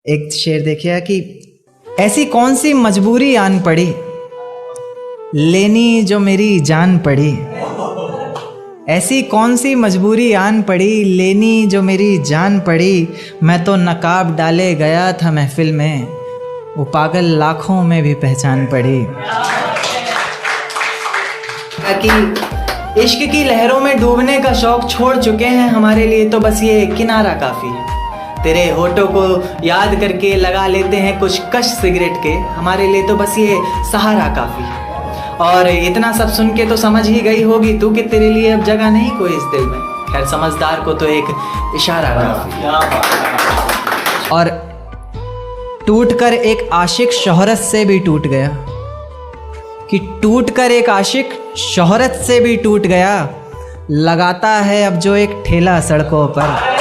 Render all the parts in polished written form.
एक शेर देखिए कि ऐसी कौन सी मजबूरी आन पड़ी लेनी जो मेरी जान पड़ी। ऐसी कौन सी मजबूरी आन पड़ी लेनी जो मेरी जान पड़ी। मैं तो नकाब डाले गया था महफिल में, वो पागल लाखों में भी पहचान पड़ी। कि इश्क की लहरों में डूबने का शौक छोड़ चुके हैं, हमारे लिए तो बस ये किनारा काफ़ी है। तेरे होठों को याद करके लगा लेते हैं कुछ कश सिगरेट के, हमारे लिए तो बस ये सहारा काफ़ी है। और इतना सब सुन के तो समझ ही गई होगी तू कि तेरे लिए अब जगह नहीं कोई इस दिल में। खैर समझदार को तो एक इशारा काफ़ी है। और टूटकर एक आशिक शोहरत से भी टूट गया, कि टूटकर एक आशिक शोहरत से भी टूट गया। लगाता है अब जो एक ठेला सड़कों पर।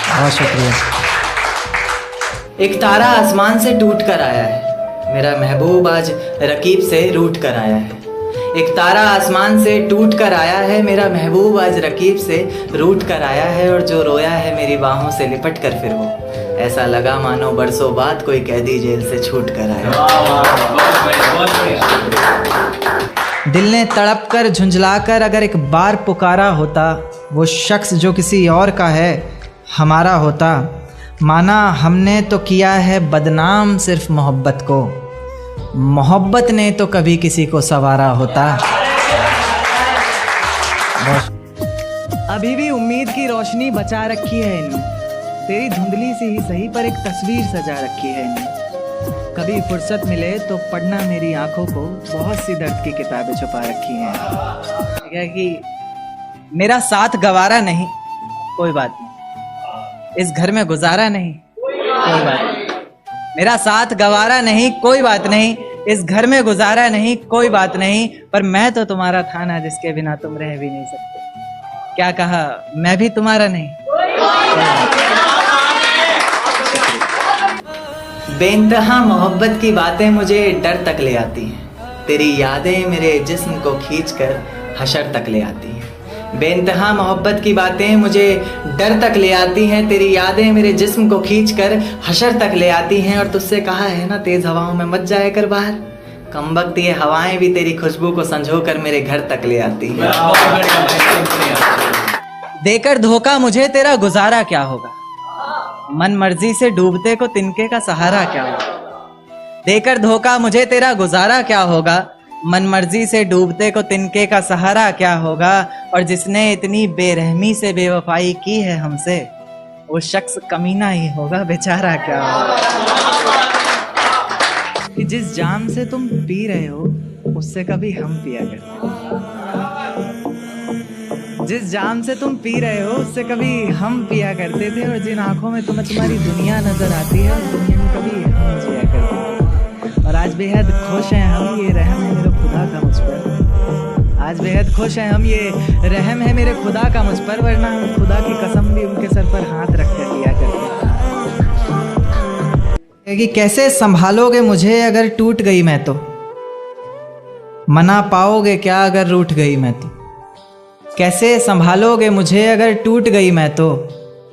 बहुत शुक्रिया। एक तारा आसमान से टूट कर आया है, मेरा महबूब आज रकीब से रूठ कर आया है। एक तारा आसमान से टूट कर आया है, मेरा महबूब आज रकीब से रूठ कर आया है। और जो रोया है मेरी बाहों से लिपट कर फिर वो, ऐसा लगा मानो बरसों बाद कोई कैदी जेल से छूट कर आया। दिल ने तड़प कर झुंझला कर अगर एक बार पुकारा होता, वो शख्स जो किसी और का है हमारा होता। माना हमने तो किया है बदनाम सिर्फ मोहब्बत को, मोहब्बत ने तो कभी किसी को संवारा होता। अभी भी उम्मीद की रोशनी बचा रखी है इन्हें, तेरी धुंधली सी ही सही पर एक तस्वीर सजा रखी है इन्हें। कभी फुर्सत मिले तो पढ़ना मेरी आंखों को, बहुत सी दर्द की किताबें छुपा रखी हैं। क्या कि मेरा साथ गवारा नहीं कोई बात नहीं, इस घर में गुजारा नहीं कोई बात नहीं। मेरा साथ गवारा नहीं कोई बात नहीं, इस घर में गुजारा नहीं कोई बात नहीं। पर मैं तो तुम्हारा था ना जिसके बिना तुम रह भी नहीं सकते। क्या कहा, मैं भी तुम्हारा नहीं। बेइंतहा मोहब्बत की बातें मुझे डर तक ले आती हैं, तेरी यादें मेरे जिस्म को खींचकर हशर तक ले आती हैं। बेइंतहा मोहब्बत की बातें मुझे डर तक ले आती हैं, तेरी यादें मेरे जिस्म को खींचकर हशर तक ले आती हैं। और तुझसे कहा है ना तेज हवाओं में मत जाया कर बाहर, कमबख्त ये हवाएं भी तेरी खुशबू को संजो कर मेरे घर तक ले आती हैं। देकर धोखा मुझे तेरा गुजारा क्या होगा, मन मर्जी से डूबते को तिनके का सहारा क्या होगा। देकर धोखा मुझे तेरा गुजारा क्या होगा, मन मर्जी से डूबते को तिनके का सहारा क्या होगा। और जिसने इतनी बेरहमी से बेवफाई की है हमसे, वो शख्स कमीना ही होगा, बेचारा क्या होगा। कि जिस जाम से तुम पी रहे हो उससे कभी हम पिया करते। जिस जाम से तुम पी रहे हो उससे कभी हम पिया करते थे। और जिन आंखों में तुम्हारी दुनिया नजर आती है, उस दुनिया में कभी हम जिया करते थे। और आज बेहद खुश हैं हम, ये रहम है मेरे खुदा का मुझ पर। आज बेहद खुश हैं हम, ये रहम है मेरे खुदा का मुझ पर, वरना हम खुदा की कसम भी उनके सर पर हाथ रख कर लिया करते। कि कैसे संभालोगे मुझे अगर टूट गई मैं तो, मना पाओगे क्या अगर रूठ गई मैं तो। कैसे संभालोगे मुझे अगर टूट गई मैं तो,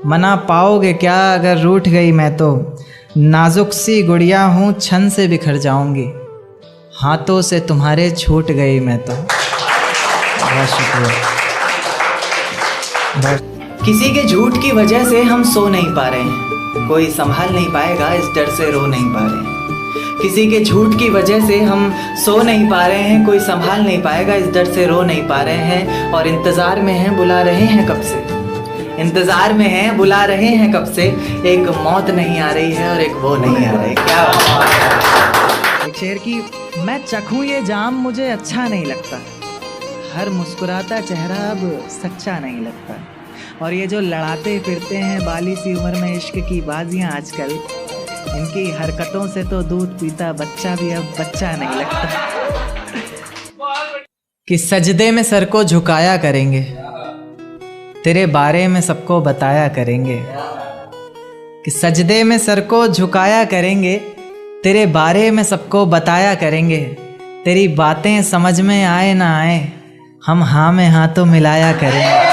मना पाओगे क्या अगर रूठ गई मैं तो। नाजुक सी गुड़िया हूँ छन से बिखर जाऊंगी, हाथों से तुम्हारे छूट गई मैं तो। बहुत शुक्रिया। किसी के झूठ की वजह से हम सो नहीं पा रहे हैं, कोई संभाल नहीं पाएगा इस डर से रो नहीं पा रहे हैं। किसी के झूठ की वजह से हम सो नहीं पा रहे हैं, कोई संभाल नहीं पाएगा इस डर से रो नहीं पा रहे हैं। और इंतजार में हैं बुला रहे हैं कब से, इंतजार में हैं बुला रहे हैं कब से। एक मौत नहीं आ रही है और एक वो नहीं आ रही। क्या एक शेर की, मैं चखूं ये जाम मुझे अच्छा नहीं लगता, हर मुस्कुराता चेहरा अब सच्चा नहीं लगता। और ये जो लड़ाते फिरते हैं बाली सी उम्र में इश्क की बाजियां आजकल, इनकी हरकतों से तो दूध पीता बच्चा भी अब बच्चा नहीं लगता। कि सजदे में सर को झुकाया करेंगे, तेरे बारे में सबको बताया करेंगे। कि सजदे में सर को झुकाया करेंगे, तेरे बारे में सबको बताया करेंगे। तेरी बातें समझ में आए ना आए, हम हाँ में हाँ तो मिलाया करेंगे।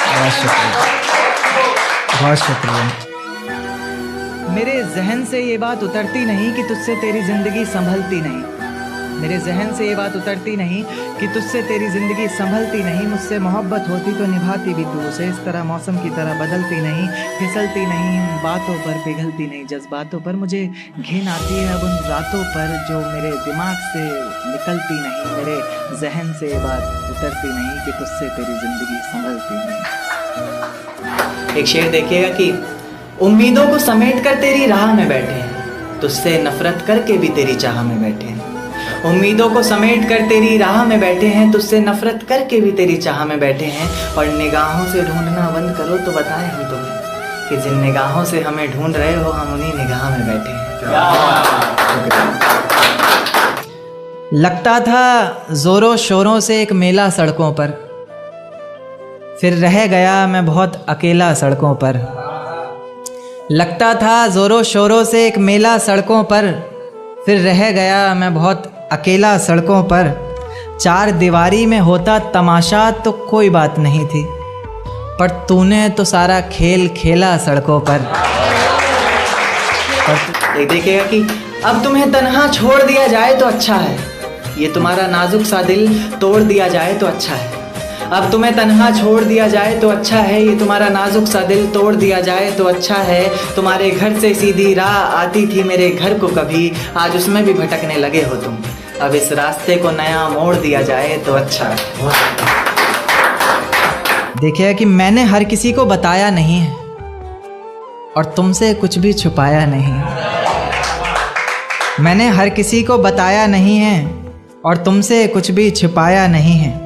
बहुत शुक्रिया। बहुत शुक्रिया। मेरे जहन से ये बात उतरती नहीं कि तुझसे तेरी ज़िंदगी संभलती नहीं। मेरे जहन से ये बात उतरती नहीं कि तुझसे तेरी ज़िंदगी संभलती नहीं। मुझसे मोहब्बत होती तो निभाती भी तू उसे। इस तरह मौसम की तरह बदलती नहीं, फिसलती नहीं, उन बातों पर पिघलती नहीं। जज्बातों पर मुझे घिन आती है अब उन रातों पर जो मेरे दिमाग से निकलती नहीं। मेरे जहन से ये बात उतरती नहीं कि तुझसे तेरी ज़िंदगी संभलती नहीं। एक शेर देखिएगा कि उम्मीदों को समेट कर तेरी राह में बैठे हैं, तुझसे नफरत करके भी तेरी चाह में बैठे हैं। उम्मीदों को समेट कर तेरी राह में बैठे हैं, तुझसे नफरत करके भी तेरी चाह में बैठे हैं। और निगाहों से ढूंढना बंद करो तो बताएं हम तुम्हें कि जिन निगाहों से हमें ढूंढ रहे हो हम उन्हीं निगाह में बैठे हैं। लगता था जोरों शोरों से एक मेला सड़कों पर, फिर रह गया मैं बहुत अकेला सड़कों पर। लगता था जोरों शोरों से एक मेला सड़कों पर, फिर रह गया मैं बहुत अकेला सड़कों पर। चार दीवारी में होता तमाशा तो कोई बात नहीं थी, पर तूने तो सारा खेल खेला सड़कों पर। देखिएगा कि अब तुम्हें तन्हा छोड़ दिया जाए तो अच्छा है, ये तुम्हारा नाजुक सा दिल तोड़ दिया जाए तो अच्छा है। अब तुम्हें तन्हा छोड़ दिया जाए तो अच्छा है, ये तुम्हारा नाजुक सा दिल तोड़ दिया जाए तो अच्छा है। तुम्हारे घर से सीधी राह आती थी मेरे घर को कभी, आज उसमें भी भटकने लगे हो तुम। अब इस रास्ते को नया मोड़ दिया जाए तो अच्छा है। देखिए कि मैंने हर किसी को बताया नहीं है और तुमसे कुछ भी छुपाया नहीं। मैंने हर किसी को बताया नहीं है और तुमसे कुछ भी छुपाया नहीं है।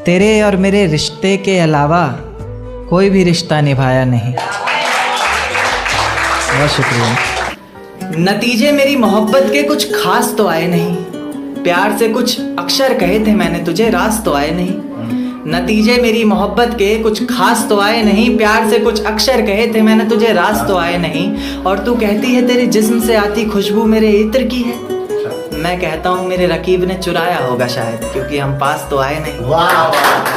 तेरे और मेरे रिश्ते के अलावा कोई भी रिश्ता निभाया नहीं। बहुत शुक्रिया। नतीजे मेरी मोहब्बत के कुछ खास तो आए नहीं, प्यार से कुछ अक्षर कहे थे मैंने तुझे, राज तो आए नहीं। नतीजे मेरी मोहब्बत के कुछ खास तो आए नहीं, प्यार से कुछ अक्षर कहे थे मैंने तुझे, राज तो आए नहीं। और तू कहती है तेरे जिस्म से आती खुशबू मेरे इत्र की है, मैं कहता हूँ मेरे रकीब ने चुराया होगा शायद, क्योंकि हम पास तो आए नहीं। वाह।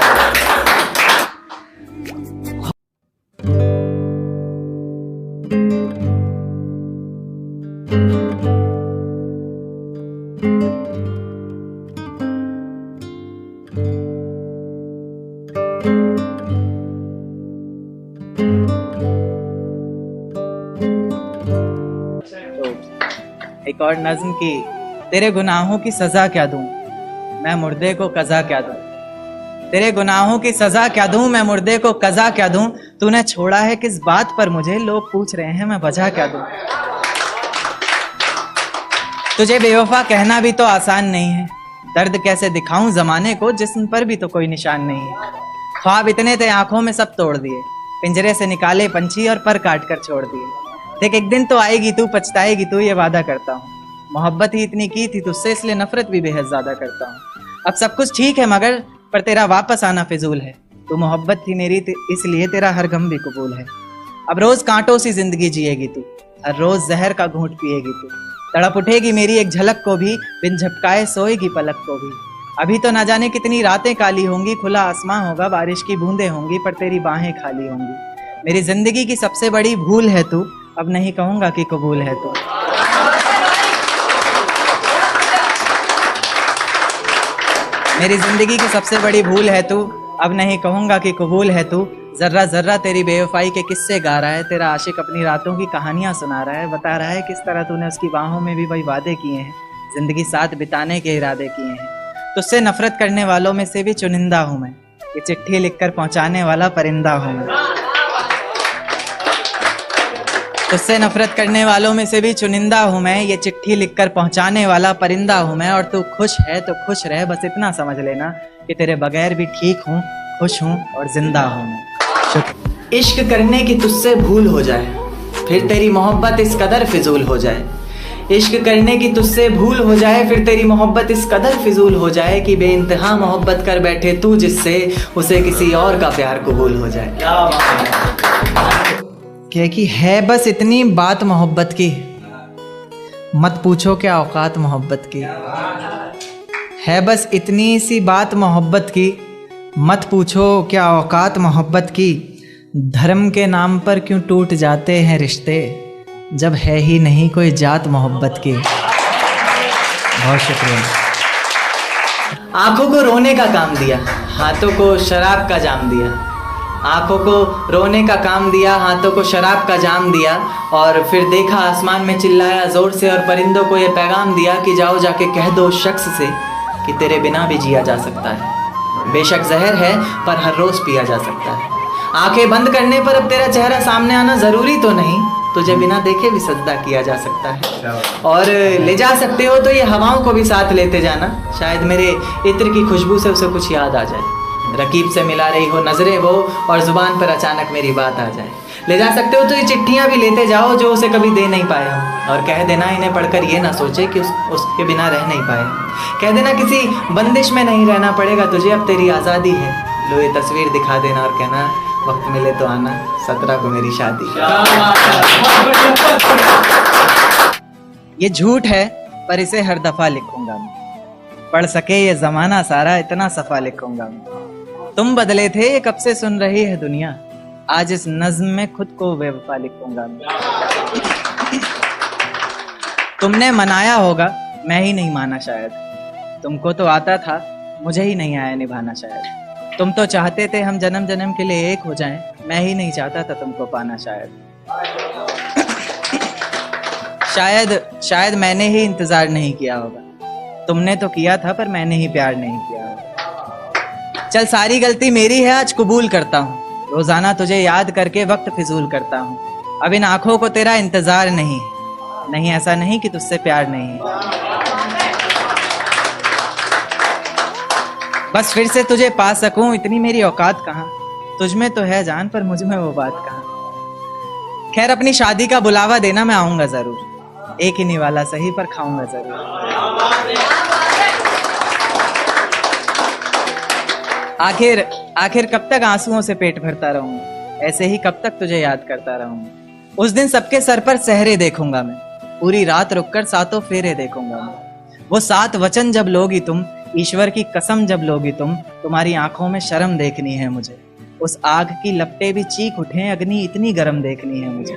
एक और नज्म की, तेरे गुनाहों की सजा क्या दूं मैं मुर्दे को कज़ा क्या दूं। तेरे गुनाहों की सजा क्या दूं मैं मुर्दे को कज़ा क्या दूं। तूने छोड़ा है किस बात पर मुझे, लोग पूछ रहे हैं मैं वजह क्या दूं। तुझे बेवफा कहना भी तो आसान नहीं है, दर्द कैसे दिखाऊं जमाने को जिस्म पर भी तो कोई निशान नहीं है। ख्वाब इतने थे आंखों में सब तोड़ दिए, पिंजरे से निकाले पंछी और पर काट कर छोड़ दिए। देख एक दिन तो आएगी तू, पछताएगी तू, ये वादा करता हूँ। मोहब्बत ही इतनी की थी तुझसे, इसलिए नफरत भी बेहद ज्यादा करता हूँ। अब सब कुछ ठीक है मगर पर तेरा वापस आना फिजूल है। तू मोहब्बत थी मेरी इसलिए तेरा हर गम भी कबूल है। अब रोज कांटों सी जिंदगी जिएगी तू, हर रोज जहर का घूंट पिएगी तू। तड़प उठेगी मेरी एक झलक को भी, बिन झपकाए सोएगी पलक को भी। अभी तो ना जाने कितनी रातें काली होंगी, खुला आसमां होगा बारिश की बूंदें होंगी, पर तेरी बाहें खाली होंगी। मेरी जिंदगी की सबसे बड़ी भूल है तू, अब नहीं कहूंगा कि कबूल है तू। मेरी जिंदगी की सबसे बड़ी भूल है तू, अब नहीं कहूंगा कि कबूल है तू। जर्रा जर्रा तेरी बेवफाई के किस्से गा रहा है, तेरा आशिक अपनी रातों की कहानियां सुना रहा है, बता रहा है किस तरह तूने उसकी बाहों में भी वही वादे किए हैं, जिंदगी साथ बिताने के इरादे किए हैं। तुझसे नफरत करने वालों में से भी चुनिंदा हूं मैं, ये चिट्ठी लिखकर पहुंचाने वाला परिंदा हूं मैं। तुझसे नफरत करने वालों में से भी चुनिंदा हूं मैं, ये चिट्ठी लिखकर पहुंचाने वाला परिंदा हूं मैं। और तू खुश है तो खुश रह, बस इतना समझ लेना कि तेरे बगैर भी ठीक हूं, खुश हूं और जिंदा हूं मैं। इश्क करने की तुझसे भूल हो जाए, फिर तेरी मोहब्बत इस कदर फिजूल हो जाए। इश्क करने की तुझसे भूल हो जाए, फिर तेरी मोहब्बत इस कदर फिजूल हो जाए कि बेइंतहा मोहब्बत कर बैठे तू जिससे, उसे किसी और का प्यार कबूल हो जाए। क्या कि है बस इतनी बात मोहब्बत की, मत पूछो क्या औकात मोहब्बत की। है बस इतनी सी बात मोहब्बत की, मत पूछो क्या औकात मोहब्बत की। धर्म के नाम पर क्यों टूट जाते हैं रिश्ते, जब है ही नहीं कोई जात मोहब्बत की। बहुत शुक्रिया। आंखों को रोने का काम दिया, हाथों को शराब का जाम दिया। आंखों को रोने का काम दिया, हाथों को शराब का जाम दिया, और फिर देखा आसमान में चिल्लाया ज़ोर से और परिंदों को ये पैगाम दिया कि जाओ जाके कह दो उस शख्स से कि तेरे बिना भी जिया जा सकता है। बेशक जहर है पर हर रोज़ पिया जा सकता है। आंखें बंद करने पर अब तेरा चेहरा सामने आना ज़रूरी तो नहीं, तुझे बिना देखे भी सजदा किया जा सकता है। और ले जा सकते हो तो ये हवाओं को भी साथ लेते जाना, शायद मेरे इत्र की खुशबू से उसे कुछ याद आ जाए। रकीब से मिला रही हो नजरें वो और ज़ुबान पर अचानक मेरी बात आ जाए। ले जा सकते हो तो ये चिट्ठियाँ भी लेते जाओ जो उसे कभी दे नहीं पाया, और कह देना इन्हें पढ़कर ये ना सोचे कि उसके बिना रह नहीं पाए। कह देना किसी बंदिश में नहीं रहना पड़ेगा तुझे, अब तेरी आज़ादी है। लो ये तस्वीर दिखा देना और कहना वक्त मिले तो आना, 17 को मेरी शादी। ये झूठ है पर इसे हर दफा लिखूंगा मैं, पढ़ सके ये जमाना सारा इतना सफा लिखूंगा मैं। तुम बदले थे ये कब से सुन रही है दुनिया, आज इस नज्म में खुद को बेवफा लिखूंगा मैं। तुमने मनाया होगा मैं ही नहीं माना शायद, तुमको तो आता था मुझे ही नहीं आया निभाना शायद। तुम तो चाहते थे हम जन्म जन्म के लिए एक हो जाएं, मैं ही नहीं चाहता था तुमको पाना शायद। शायद मैंने ही इंतजार नहीं किया होगा, तुमने तो किया था पर मैंने ही प्यार नहीं किया होगा। चल सारी गलती मेरी है आज कबूल करता हूँ, रोजाना तुझे याद करके वक्त फिजूल करता हूँ। अब इन आंखों को तेरा इंतजार नहीं ऐसा नहीं कि तुझसे प्यार नहीं है। बस फिर से तुझे पा सकूं इतनी मेरी औकात कहाँ, तुझ में तो है जान पर मुझ में वो बात कहाँ। खैर अपनी शादी का बुलावा देना मैं आऊंगा जरूर, एक ही निवाला सही पर खाऊंगा जरूर। आखिर कब तक आंसुओं से पेट भरता रहूंगा, ऐसे ही कब तक तुझे याद करता रहूंगा। उस दिन सबके सर पर सहरे देखूंगा मैं, पूरी रात रुककर सातों फेरे देखूंगा मैं। वो 7 वचन जब लोगी तुम, ईश्वर की कसम जब लोगी तुम, तुम्हारी आंखों में शर्म देखनी है मुझे। उस आग की लपटें भी चीख उठे, अग्नि इतनी गर्म देखनी है मुझे।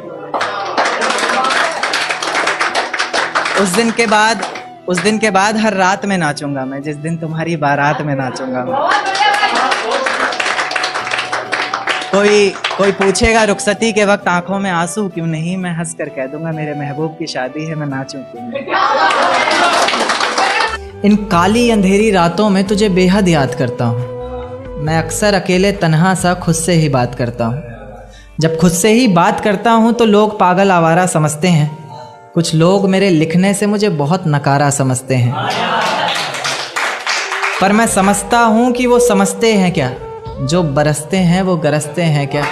उस दिन के बाद हर रात में नाचूंगा मैं, जिस दिन तुम्हारी बारात में नाचूंगा मैं। कोई पूछेगा रुखसती के वक्त आंखों में आंसू क्यों नहीं, मैं हंस कर कह दूंगा मेरे महबूब की शादी है, मैं नाचूं क्यों नहीं। इन काली अंधेरी रातों में तुझे बेहद याद करता हूँ, मैं अक्सर अकेले तन्हा सा खुद से ही बात करता हूँ। जब खुद से ही बात करता हूँ तो लोग पागल आवारा समझते हैं, कुछ लोग मेरे लिखने से मुझे बहुत नकारा समझते हैं। पर मैं समझता हूँ कि वो समझते हैं क्या, जो बरसते हैं वो गरजते हैं क्या।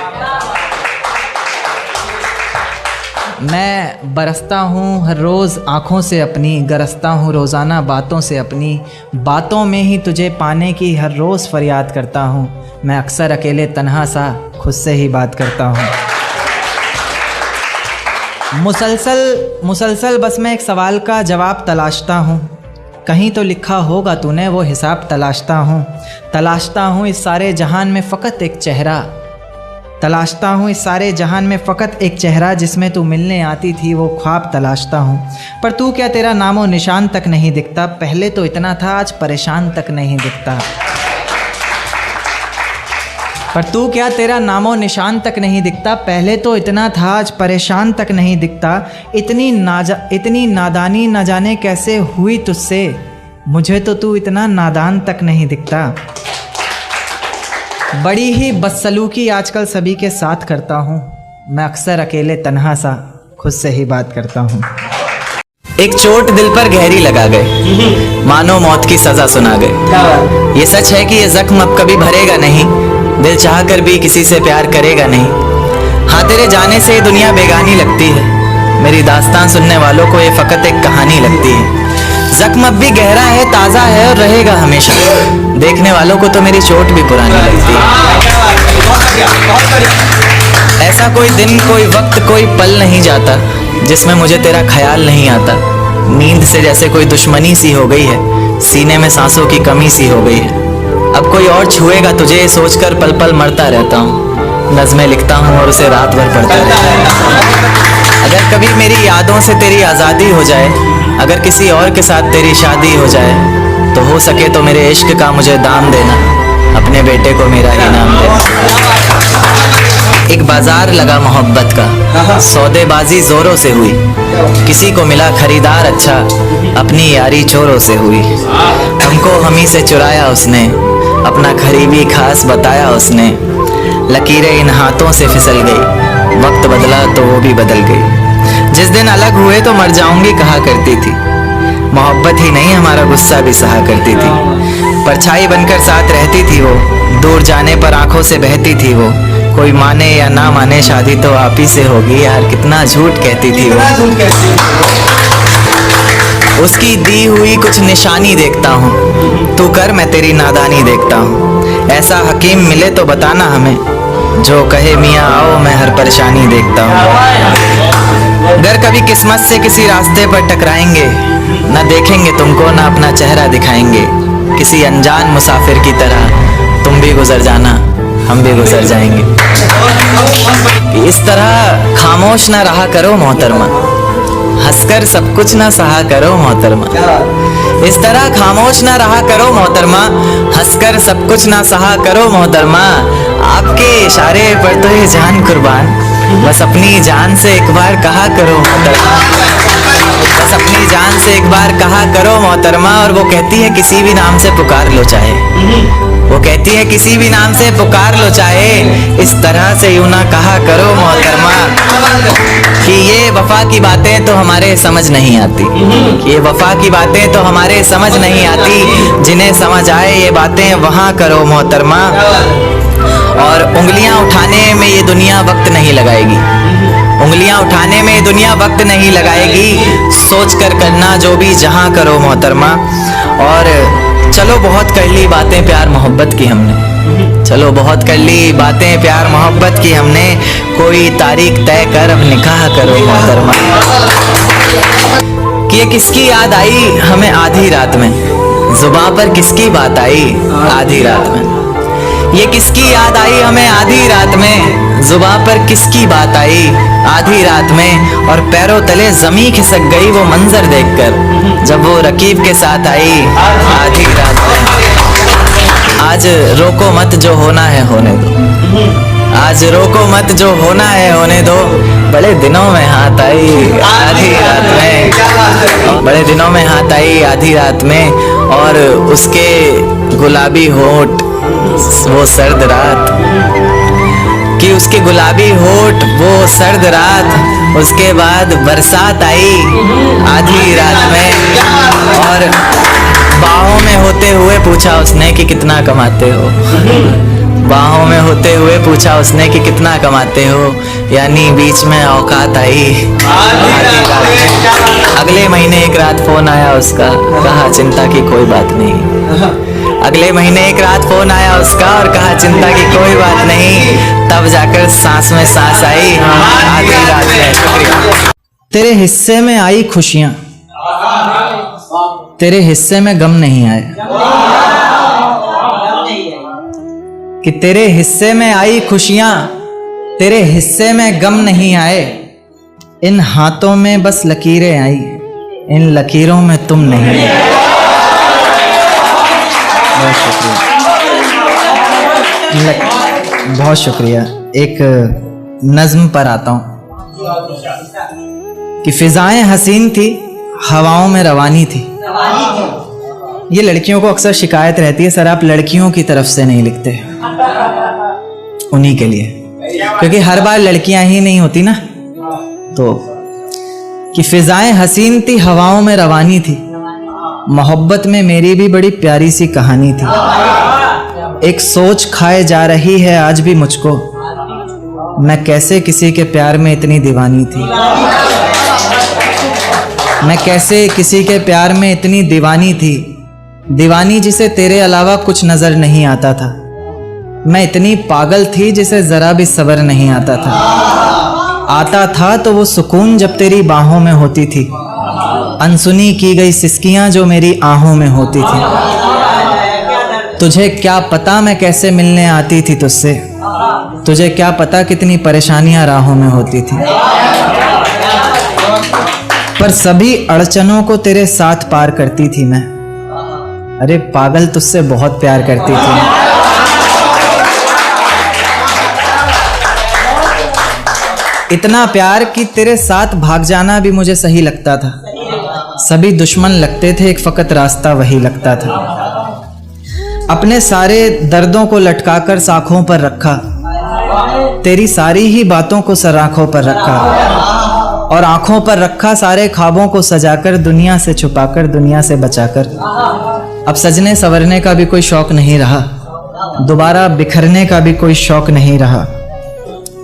मैं बरसता हूँ हर रोज़ आँखों से अपनी, गरजता हूँ रोज़ाना बातों से अपनी। बातों में ही तुझे पाने की हर रोज़ फरियाद करता हूँ, मैं अक्सर अकेले तन्हा सा खुद से ही बात करता हूँ। मुसलसल बस मैं एक सवाल का जवाब तलाशता हूँ, कहीं तो लिखा होगा तूने वो हिसाब तलाशता हूँ इस सारे जहान में फ़कत एक चेहरा, तलाशता हूँ इस सारे जहान में फ़कत एक चेहरा, जिसमें तू मिलने आती थी वो ख्वाब तलाशता हूँ। पर तू क्या तेरा नामो निशान तक नहीं दिखता, पहले तो इतना था आज परेशान तक नहीं दिखता। पर तू क्या तेरा नामो निशान तक नहीं दिखता, पहले तो इतना था आज परेशान तक नहीं दिखता। इतनी नादानी न जाने कैसे हुई तुझसे, मुझे तो तू इतना नादान तक नहीं दिखता। बड़ी ही बदसलूकी आजकल सभी के साथ करता हूँ, मैं अक्सर अकेले तन्हा सा खुद से ही बात करता हूँ। एक चोट दिल पर गहरी लगा गए, मानो मौत की सजा सुना गए। ये सच है कि ये जख्म अब कभी भरेगा नहीं, दिल चाह कर भी किसी से प्यार करेगा नहीं। हाँ तेरे जाने से दुनिया बेगानी लगती है, मेरी दास्तान सुनने वालों को ये फ़कत एक कहानी लगती है। जख्म अब भी गहरा है, ताज़ा है और रहेगा हमेशा, देखने वालों को तो मेरी चोट भी पुरानी लगती है। ऐसा कोई दिन, कोई वक्त, कोई पल नहीं जाता जिसमें मुझे तेरा ख्याल नहीं आता। नींद से जैसे कोई दुश्मनी सी हो गई है, सीने में सांसों की कमी सी हो गई है। अब कोई और छुएगा तुझे सोचकर पल पल मरता रहता हूँ। नज़में लिखता हूँ और उसे रात भर पढ़ता रहता हूँ। अगर कभी मेरी यादों से तेरी आज़ादी हो जाए, अगर किसी और के साथ तेरी शादी हो जाए, तो हो सके तो मेरे इश्क का मुझे दाम देना, अपने बेटे को मेरा इनाम देना। एक बाजार लगा मोहब्बत का, सौदेबाजी जोरों से हुई, किसी को मिला खरीदार अच्छा, अपनी यारी चोरों से हुई। हमको हमी से चुराया उसने, अपना करीबी खास बताया उसने, लकीरें इन हाथों से फिसल गई, वक्त बदला तो वो भी बदल गई। जिस दिन अलग हुए तो मर जाऊंगी कहा करती थी, मोहब्बत ही नहीं हमारा गुस्सा भी सहा करती थी। परछाई बनकर साथ रहती थी वो, दूर जाने पर आंखों से बहती थी वो। कोई माने या ना माने शादी तो आप ही से होगी यार, कितना झूठ कहती थी वो। उसकी दी हुई कुछ निशानी देखता हूँ, तू कर मैं तेरी नादानी देखता हूँ। ऐसा हकीम मिले तो बताना हमें, जो कहे मियाँ आओ मैं हर परेशानी देखता हूँ। अगर कभी किस्मत से किसी रास्ते पर टकराएंगे, न देखेंगे तुमको ना अपना चेहरा दिखाएंगे। किसी अनजान मुसाफिर की तरह तुम भी गुजर जाना, हम भी गुजर जाएंगे। इस तरह खामोश ना रहा करो मोहतरमा, हंसकर सब कुछ ना सहा करो मोहतरमा। इस तरह खामोश ना रहा करो मोहतरमा, हंसकर सब कुछ ना सहा करो मोहतरमा। आपके इशारे पर तो ये जान कुर्बान, बस अपनी जान से एक बार कहा करो मोहतरमा, बस अपनी जान से एक बार कहा करो मोहतरमा। और वो कहती है किसी भी नाम से पुकार लो चाहे, वो कहती है किसी भी नाम से पुकार लो चाहे, इस तरह से यूं ना कहा करो मोहतरमा। कि ये वफा की बातें तो हमारे समझ नहीं आती, ये वफा की बातें तो हमारे समझ नहीं आती। जिन्हें समझ आए ये बातें वहाँ करो मोहतरमा। और उंगलियां उठाने में ये दुनिया वक्त नहीं लगाएगी, उंगलियां उठाने में ये दुनिया वक्त नहीं लगाएगी। सोच कर करना जो भी जहां करो मोहतरमा। और चलो बहुत कर ली बातें प्यार मोहब्बत की हमने, चलो बहुत कर ली बातें प्यार मोहब्बत की हमने। कोई तारीख तय कर अब निकाह करो मोहतरमा। कि ये किसकी याद आई हमें आधी रात में, जुबां पर किसकी बात आई आधी रात में। ये किसकी याद आई हमें आधी रात में, जुबां पर किसकी बात आई आधी रात में। और पैरों तले जमी खिसक गई वो मंजर देखकर, जब वो रकीब के साथ आई आधी रात में। आज रोको मत जो होना है होने दो, आज रोको मत जो होना है होने दो। बड़े दिनों में हाथ आई आधी रात में, बड़े दिनों में हाथ आई आधी रात में। और उसके गुलाबी होठ वो सर्द रात, कि उसके गुलाबी होठ वो सर्द रात। उसके बाद बरसात आई आधी रात में। और बाहों में होते हुए पूछा उसने कि कितना कमाते हो, बाहों में होते हुए पूछा उसने कि कितना कमाते हो। यानी बीच में औकात आई आधी रात में। अगले महीने एक रात फोन आया उसका, कहा चिंता की कोई बात नहीं। अगले महीने एक रात फोन आया उसका और कहा चिंता की कोई बात नहीं। तब जाकर सांस में सांस आई आधी रात में। तेरे हिस्से में आई खुशियां, तेरे हिस्से में गम नहीं आए। कि तेरे हिस्से में आई खुशियां, तेरे हिस्से में गम नहीं आए। इन हाथों में बस लकीरें आई, इन लकीरों में तुम नहीं आए। बहुत शुक्रिया, बहुत शुक्रिया। एक नज्म पर आता हूँ कि फिजाएं हसीन थी, हवाओं में रवानी थी। ये लड़कियों को अक्सर शिकायत रहती है, सर आप लड़कियों की तरफ से नहीं लिखते, उन्हीं के लिए, क्योंकि हर बार लड़कियां ही नहीं होती ना। तो कि फिजाएं हसीन थी, हवाओं में रवानी थी, मोहब्बत में मेरी भी बड़ी प्यारी सी कहानी थी। एक सोच खाए जा रही है आज भी मुझको, मैं कैसे किसी के प्यार में इतनी दीवानी थी, मैं कैसे किसी के प्यार में इतनी दीवानी थी। दीवानी जिसे तेरे अलावा कुछ नजर नहीं आता था, मैं इतनी पागल थी जिसे जरा भी सब्र नहीं आता था। आता था तो वो सुकून जब तेरी बाहों में होती थी, अनसुनी की गई सिसकियां जो मेरी आहों में होती थी। तुझे क्या पता मैं कैसे मिलने आती थी तुझसे, तुझे क्या पता कितनी परेशानियां राहों में होती थी, पर सभी अड़चनों को तेरे साथ पार करती थी मैं। अरे पागल, तुझसे बहुत प्यार करती थी। इतना प्यार कि तेरे साथ भाग जाना भी मुझे सही लगता था। सभी दुश्मन लगते थे, एक फकत रास्ता वही लगता था। अपने सारे दर्दों को लटकाकर साखों पर रखा, तेरी सारी ही बातों को सराखों पर रखा, और आंखों पर रखा सारे ख्वाबों को सजाकर, दुनिया से छुपाकर, दुनिया से बचाकर। अब सजने संवरने का भी कोई शौक नहीं रहा, दोबारा बिखरने का भी कोई शौक नहीं रहा,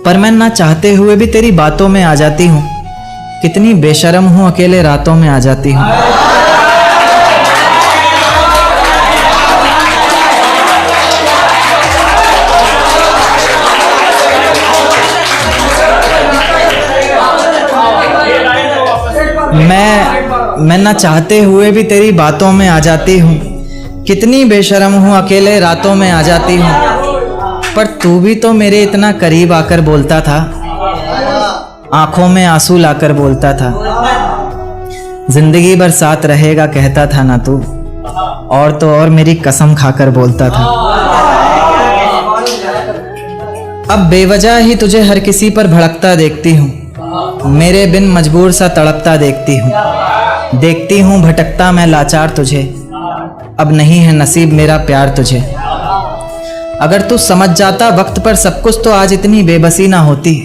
पर मैं ना चाहते हुए भी तेरी बातों में आ जाती हूँ। कितनी बेशर्म हूँ, अकेले रातों में आ जाती हूँ। मैं ना चाहते हुए भी तेरी बातों में आ जाती हूँ। कितनी बेशर्म हूँ, अकेले रातों में आ जाती हूँ, पर तू भी तो मेरे इतना करीब आकर बोलता था, आंखों में आंसू लाकर बोलता था, जिंदगी भर साथ रहेगा कहता था ना तू, और तो और मेरी कसम खाकर बोलता था। अब बेवजह ही तुझे हर किसी पर भड़कता देखती हूँ, मेरे बिन मजबूर सा तड़पता देखती हूँ भटकता मैं लाचार तुझे। अब नहीं है नसीब मेरा प्यार तुझे। अगर तू समझ जाता वक्त पर सब कुछ तो आज इतनी बेबसी ना होती,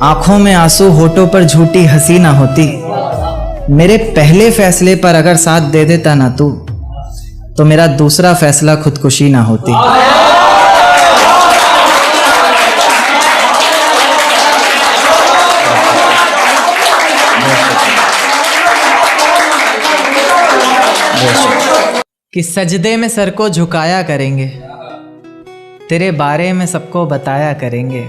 आंखों में आंसू होठों पर झूठी हंसी ना होती। मेरे पहले फैसले पर अगर साथ दे देता ना तू, तो मेरा दूसरा फैसला खुदकुशी ना होती। कि सजदे में सर को झुकाया करेंगे, तेरे बारे में सबको बताया करेंगे।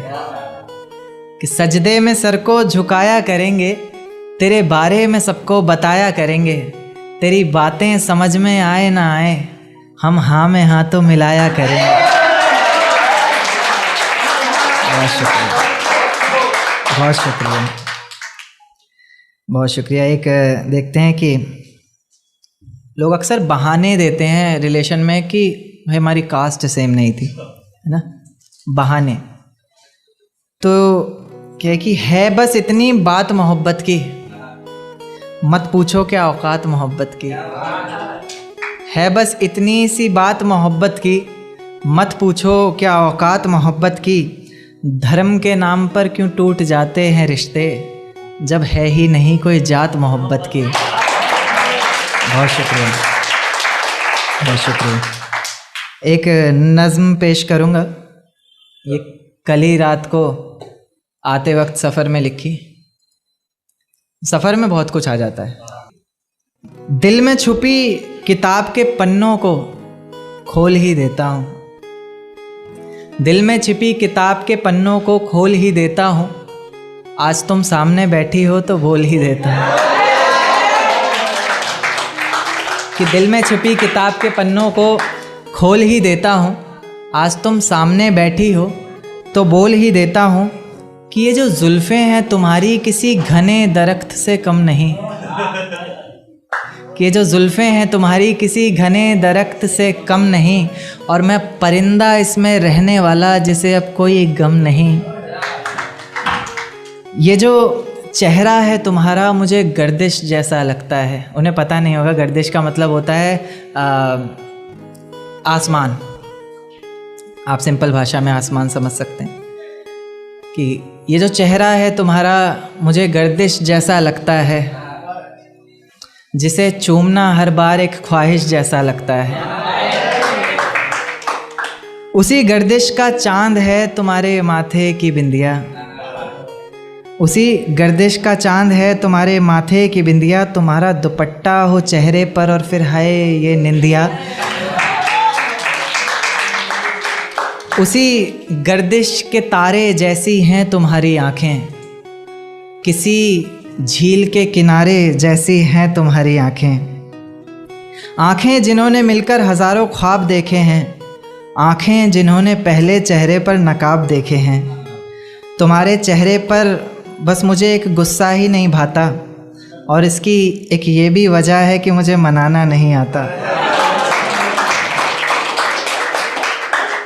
कि सजदे में सर को झुकाया करेंगे, तेरे बारे में सबको बताया करेंगे। तेरी बातें समझ में आए ना आए, हम हाँ में हाँ तो मिलाया करेंगे। बहुत शुक्रिया, बहुत शुक्रिया, बहुत शुक्रिया। एक देखते हैं कि लोग अक्सर बहाने देते हैं रिलेशन में कि भाई हमारी कास्ट सेम नहीं थी, है ना, बहाने। तो क्या कि है बस इतनी बात मोहब्बत की, मत पूछो क्या औकात मोहब्बत की। है बस इतनी सी बात मोहब्बत की, मत पूछो क्या औकात मोहब्बत की। धर्म के नाम पर क्यों टूट जाते हैं रिश्ते, जब है ही नहीं कोई जात मोहब्बत की। बहुत शुक्रिया, बहुत शुक्रिया। एक नज़्म पेश करूँगा, ये कल ही रात को आते वक्त सफ़र में लिखी। सफ़र में बहुत कुछ आ जाता है। दिल में छुपी किताब के पन्नों को खोल ही देता हूँ, दिल में छिपी किताब के पन्नों को खोल ही देता हूँ। आज तुम सामने बैठी हो तो बोल ही देता हूँ। कि दिल में छिपी किताब के पन्नों को खोल ही देता हूँ, आज तुम सामने बैठी हो तो बोल ही देता हूँ। कि ये जो जुल्फ़ें हैं तुम्हारी किसी घने दरख्त से कम नहीं, कि ये जो जुल्फ़ें हैं तुम्हारी किसी घने दरख्त से कम नहीं, और मैं परिंदा इसमें रहने वाला जिसे अब कोई गम नहीं। ये जो चेहरा है तुम्हारा मुझे गर्दिश जैसा लगता है। उन्हें पता नहीं होगा गर्दिश का मतलब होता है आसमान। आप सिंपल भाषा में आसमान समझ सकते हैं। कि ये जो चेहरा है तुम्हारा मुझे गर्दिश जैसा लगता है, जिसे चूमना हर बार एक ख्वाहिश जैसा लगता है। उसी गर्दिश का चांद है तुम्हारे माथे की बिंदिया, उसी गर्दिश का चांद है तुम्हारे माथे की बिंदिया। तुम्हारा दुपट्टा हो चेहरे पर और फिर हाय ये निंदिया। उसी गर्दिश के तारे जैसी हैं तुम्हारी आँखें, किसी झील के किनारे जैसी हैं तुम्हारी आँखें। आँखें जिन्होंने मिलकर हज़ारों ख्वाब देखे हैं, आँखें जिन्होंने पहले चेहरे पर नकाब देखे हैं, तुम्हारे चेहरे पर बस मुझे एक गुस्सा ही नहीं भाता, और इसकी एक ये भी वजह है कि मुझे मनाना नहीं आता।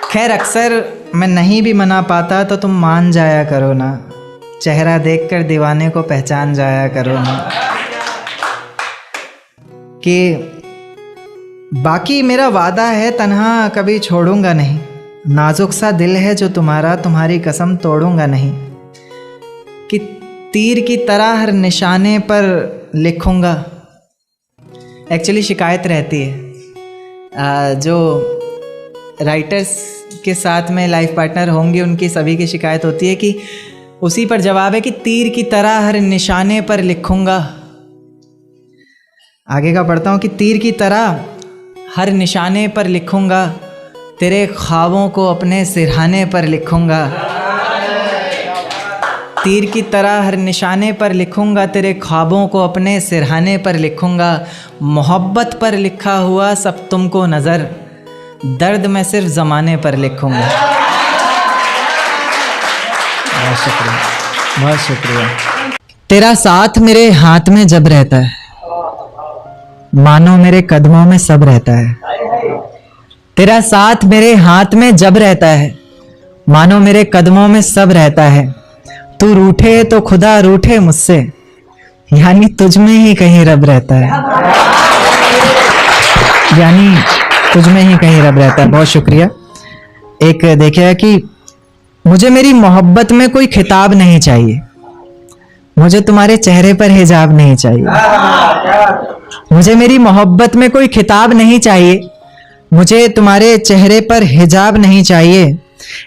खैर अक्सर मैं नहीं भी मना पाता तो तुम मान जाया करो ना, चेहरा देखकर दीवाने को पहचान जाया करो ना। कि बाकी मेरा वादा है तन्हा कभी छोड़ूंगा नहीं, नाजुक सा दिल है जो तुम्हारा, तुम्हारी कसम तोड़ूंगा नहीं। कि तीर की तरह हर निशाने पर लिखूंगा। एक्चुअली शिकायत रहती है, जो राइटर्स के साथ में लाइफ पार्टनर होंगे उनकी सभी की शिकायत होती है कि उसी पर जवाब है कि तीर की तरह हर निशाने पर लिखूंगा। आगे का पढ़ता हूँ कि तीर की तरह हर निशाने पर लिखूंगा, तेरे ख्वाबों को अपने सिरहाने पर लिखूंगा। तीर की तरह हर निशाने पर लिखूंगा, तेरे ख्वाबों को अपने सिरहाने पर लिखूंगा। मोहब्बत पर लिखा हुआ सब तुमको नज़र, दर्द मैं सिर्फ ज़माने पर लिखूंगा। बहुत शुक्रिया, बहुत शुक्रिया। तेरा साथ मेरे हाथ में जब रहता है, मानो मेरे कदमों में सब रहता है। तेरा साथ मेरे हाथ में जब रहता है, मानो मेरे कदमों में सब रहता है। तू रूठे तो खुदा रूठे मुझसे, यानी तुझ में ही कहीं रब रहता है, यानी तुझ में ही कहीं रब रहता है। बहुत शुक्रिया। एक देखिए कि मुझे मेरी मोहब्बत में कोई खिताब नहीं चाहिए, मुझे तुम्हारे चेहरे पर हिजाब नहीं चाहिए। मुझे मेरी मोहब्बत में कोई खिताब नहीं चाहिए, मुझे तुम्हारे चेहरे पर हिजाब नहीं चाहिए।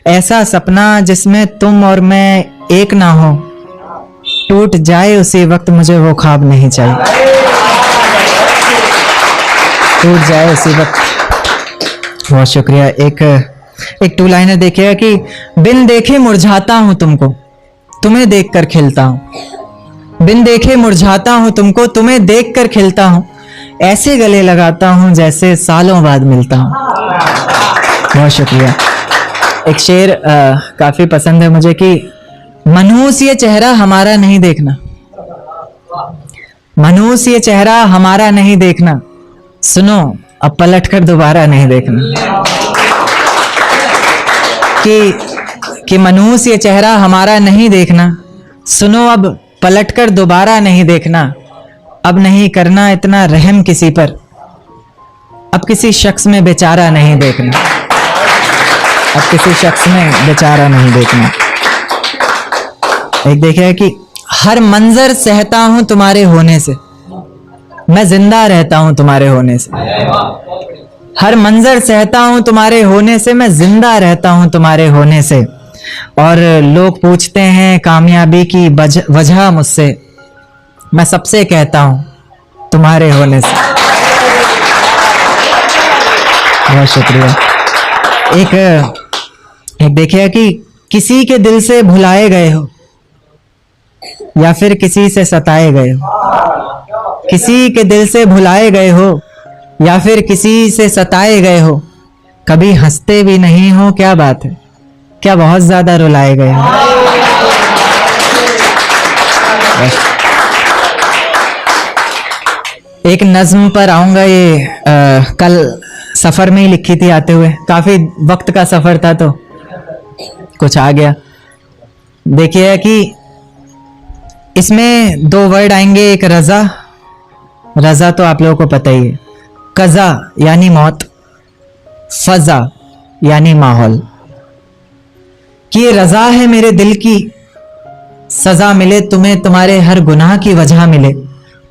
ऐसा सपना जिसमें तुम और मैं एक ना हो, टूट जाए उसी वक्त मुझे वो ख्वाब नहीं चाहिए, टूट जाए उसी वक्त। बहुत शुक्रिया। एक टू लाइनर देखिएगा कि बिन देखे मुरझाता हूं तुमको, तुम्हें देखकर खिलता हूं। बिन देखे मुरझाता हूं तुमको, तुम्हें देखकर खिलता हूं। ऐसे गले लगाता हूं जैसे सालों बाद मिलता हूं। बहुत शुक्रिया। एक शेर काफी पसंद है मुझे कि मनहूस ये चेहरा हमारा नहीं देखना, मनहूस ये चेहरा हमारा नहीं देखना, सुनो अब पलट कर दोबारा नहीं देखना। कि मनहूस ये चेहरा हमारा नहीं देखना, सुनो अब पलट कर दोबारा नहीं देखना। अब नहीं करना इतना रहम किसी पर, अब किसी शख्स में बेचारा नहीं देखना, अब किसी शख्स में बेचारा नहीं देखना। एक देखिए कि हर मंजर सहता हूं तुम्हारे होने से, मैं जिंदा रहता हूं तुम्हारे होने से। हर मंजर सहता हूं तुम्हारे होने से, मैं जिंदा रहता हूं तुम्हारे होने से। और लोग पूछते हैं कामयाबी की वजह मुझसे, मैं सबसे कहता हूं तुम्हारे होने से। बहुत शुक्रिया। एक देखिए कि किसी के दिल से भुलाए गए हो या फिर किसी से सताए गए हो, किसी के दिल से भुलाए गए हो या फिर किसी से सताए गए हो, कभी हंसते भी नहीं हो, क्या बात है, क्या बहुत ज्यादा रुलाए गए हो। एक नज्म पर आऊंगा, ये कल सफर में ही लिखी थी आते हुए, काफी वक्त का सफर था तो कुछ आ गया। देखिए कि इसमें दो वर्ड आएंगे, एक रजा, रजा तो आप लोगों को पता ही है, कज़ा यानी मौत, फजा यानी माहौल। कि ये रजा है मेरे दिल की, सजा मिले तुम्हें तुम्हारे हर गुनाह की वजह मिले,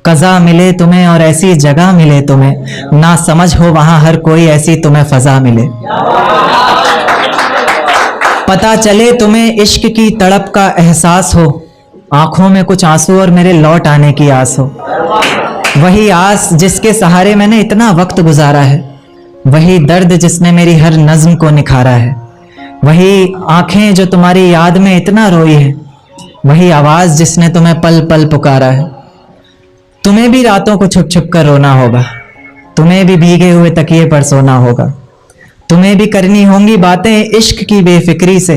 कज़ा मिले तुम्हें और ऐसी जगह मिले तुम्हें, ना समझ हो वहां हर कोई ऐसी तुम्हें फजा मिले। पता चले तुम्हें इश्क की तड़प का एहसास हो, आंखों में कुछ आंसू और मेरे लौट आने की आस हो। वही आस जिसके सहारे मैंने इतना वक्त गुजारा है, वही दर्द जिसने मेरी हर नज्म को निखारा है, वही आंखें जो तुम्हारी याद में इतना रोई है, वही आवाज जिसने तुम्हें पल पल पुकारा है। तुम्हें भी रातों को छुप छुप कर रोना होगा, तुम्हें भी भीगे हुए तकिए पर सोना होगा, तुम्हें भी करनी होंगी बातें इश्क की बेफिक्री से,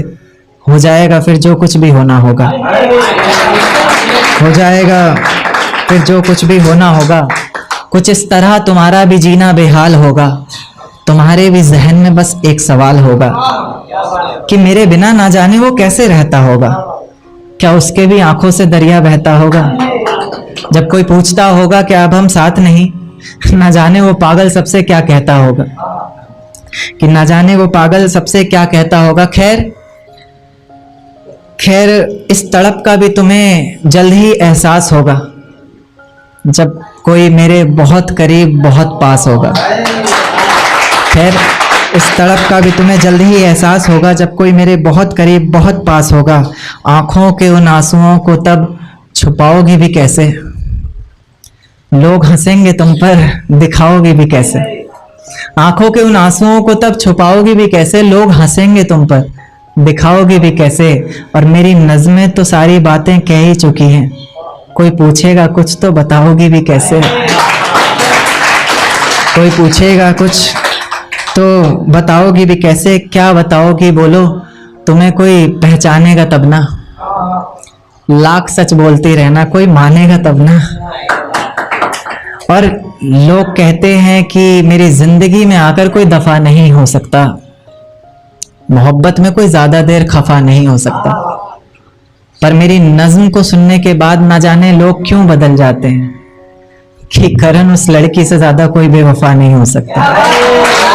हो जाएगा फिर जो कुछ भी होना होगा, हो जाएगा फिर जो कुछ भी होना होगा। कुछ इस तरह तुम्हारा भी जीना बेहाल होगा, तुम्हारे भी जहन में बस एक सवाल होगा कि मेरे बिना ना जाने वो कैसे रहता होगा, क्या उसके भी आंखों से दरिया बहता होगा। जब कोई पूछता होगा कि अब हम साथ नहीं, ना जाने वो पागल सबसे क्या कहता होगा, कि ना जाने वो पागल सबसे क्या कहता होगा। खैर खैर इस तड़प का भी तुम्हें जल्द ही एहसास होगा, जब कोई मेरे बहुत करीब बहुत पास होगा। खैर इस तड़प का भी तुम्हें जल्द ही एहसास होगा, जब कोई मेरे बहुत करीब बहुत पास होगा। आंखों के उन आंसुओं को तब छुपाओगी भी कैसे, लोग हंसेंगे तुम पर दिखाओगी भी कैसे। आंखों के उन आंसुओं को तब छुपाओगी भी कैसे, लोग हंसेंगे तुम पर दिखाओगी भी कैसे। और मेरी नज़्में तो सारी बातें कह ही चुकी हैं, कोई पूछेगा कुछ तो बताओगी भी कैसे। कोई पूछेगा कुछ तो बताओगी भी कैसे, क्या बताओगी बोलो, तुम्हें कोई पहचानेगा तब ना। लाख सच बोलती रहना, कोई मानेगा तब ना। और लोग कहते हैं कि मेरी जिंदगी में आकर कोई दफा नहीं हो सकता, मोहब्बत में कोई ज्यादा देर खफा नहीं हो सकता। पर मेरी नज्म को सुनने के बाद ना जाने लोग क्यों बदल जाते हैं, कि करण उस लड़की से ज्यादा कोई बेवफा नहीं हो सकता।